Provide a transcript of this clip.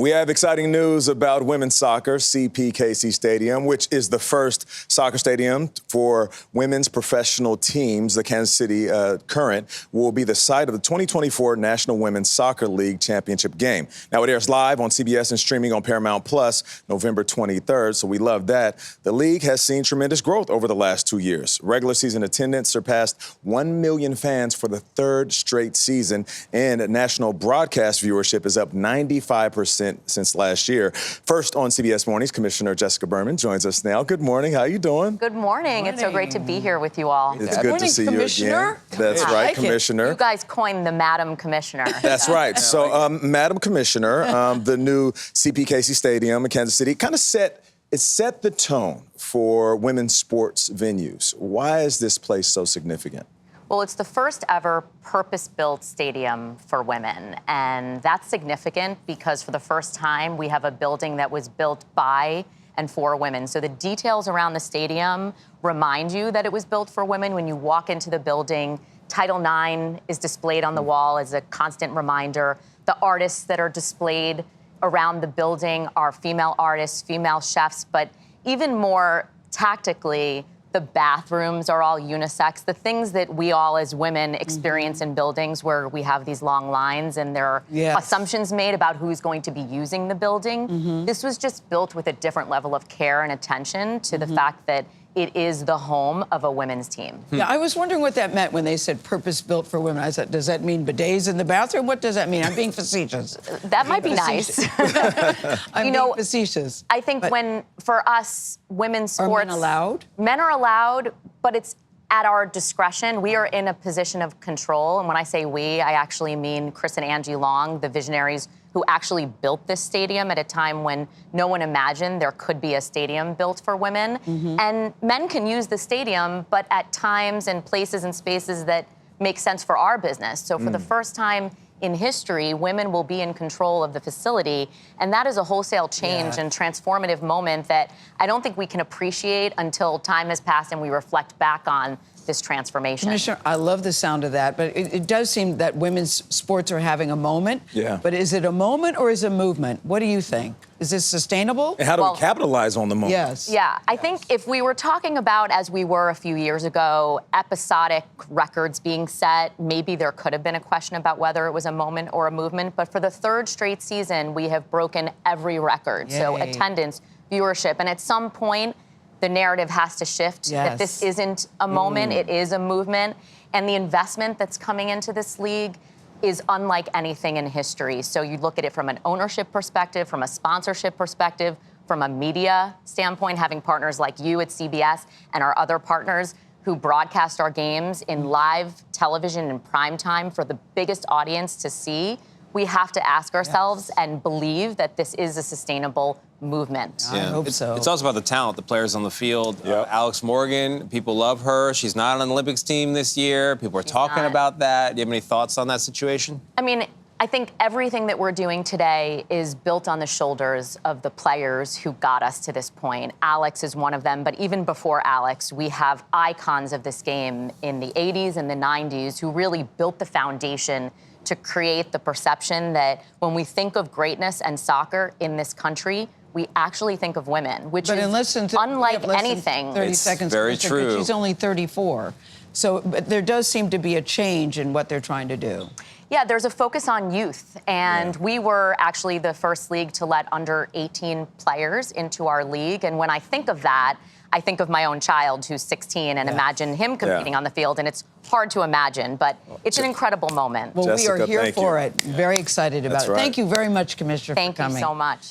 We have exciting news about women's soccer. CPKC Stadium, which is the first soccer stadium for women's professional teams, the Kansas City Current, will be the site of the 2024 National Women's Soccer League Championship game. Now, it airs live on CBS and streaming on Paramount Plus November 23rd, so we love that. The league has seen tremendous growth over the last 2 years. Regular season attendance surpassed 1 million fans for the third straight season, and national broadcast viewership is up 95% since last year. First on CBS Mornings, Commissioner Jessica Berman joins us now. Good morning. How are you doing? Good morning. It's so great to be here with you all. It's good to see you again. That's right, Commissioner. You guys coined the Madam Commissioner. That's right. So, Madam Commissioner, the new CPKC Stadium in Kansas City kind of set the tone for women's sports venues. Why is this place so significant? Well, it's the first ever purpose-built stadium for women, and that's significant because for the first time we have a building that was built by and for women. So the details around the stadium remind you that it was built for women. When you walk into the building, Title IX is displayed on the wall as a constant reminder. The artists that are displayed around the building are female artists, female chefs, but even more tactically, the bathrooms are all unisex. The things that we all as women experience in buildings where we have these long lines and there are assumptions made about who's going to be using the building. This was just built with a different level of care and attention to the fact that it is the home of a women's team. Yeah, I was wondering what that meant when they said purpose-built for women. I said, does that mean bidets in the bathroom? What does that mean? I'm being facetious. That might be nice. I'm being facetious. I think for us, women's sports... Are men allowed? Men are allowed, but it's at our discretion. We are in a position of control. And when I say we, I actually mean Chris and Angie Long, the visionaries who actually built this stadium at a time when no one imagined there could be a stadium built for women. And men can use the stadium, but at times and places and spaces that make sense for our business. So for the first time in history, women will be in control of the facility, and that is a wholesale change and transformative moment that I don't think we can appreciate until time has passed and we reflect back on this transformation. Commissioner, I love the sound of that, but it does seem that women's sports are having a moment. Yeah. But is it a moment or is it a movement? What do you think? Is this sustainable? And how do we capitalize on the moment? Yes. Yeah, I think if we were talking about, as we were a few years ago, episodic records being set, maybe there could have been a question about whether it was a moment or a movement. But for the third straight season, we have broken every record. Yay. So attendance, viewership, and at some point, the narrative has to shift, that this isn't a moment, it is a movement. And the investment that's coming into this league is unlike anything in history. So you look at it from an ownership perspective, from a sponsorship perspective, from a media standpoint, having partners like you at CBS and our other partners who broadcast our games in live television in prime time for the biggest audience to see. We have to ask ourselves and believe that this is a sustainable movement. I hope so. It's also about the talent, the players on the field. Alex Morgan, people love her. She's not on the Olympics team this year. People are talking about that. Do you have any thoughts on that situation? I mean, I think everything that we're doing today is built on the shoulders of the players who got us to this point. Alex is one of them, but even before Alex, we have icons of this game in the 80s and the 90s who really built the foundation to create the perception that when we think of greatness and soccer in this country, we actually think of women, which is unlike anything. 30 seconds. Very true. She's only 34. So but there does seem to be a change in what they're trying to do. Yeah, there's a focus on youth, and we were actually the first league to let under 18 players into our league. And when I think of that, I think of my own child who's 16 and imagine him competing on the field, and it's hard to imagine, but it's an incredible moment. Well, Jessica, we are here for it. Very excited about it. Right. Thank you very much, Commissioner, for coming. Thank you so much.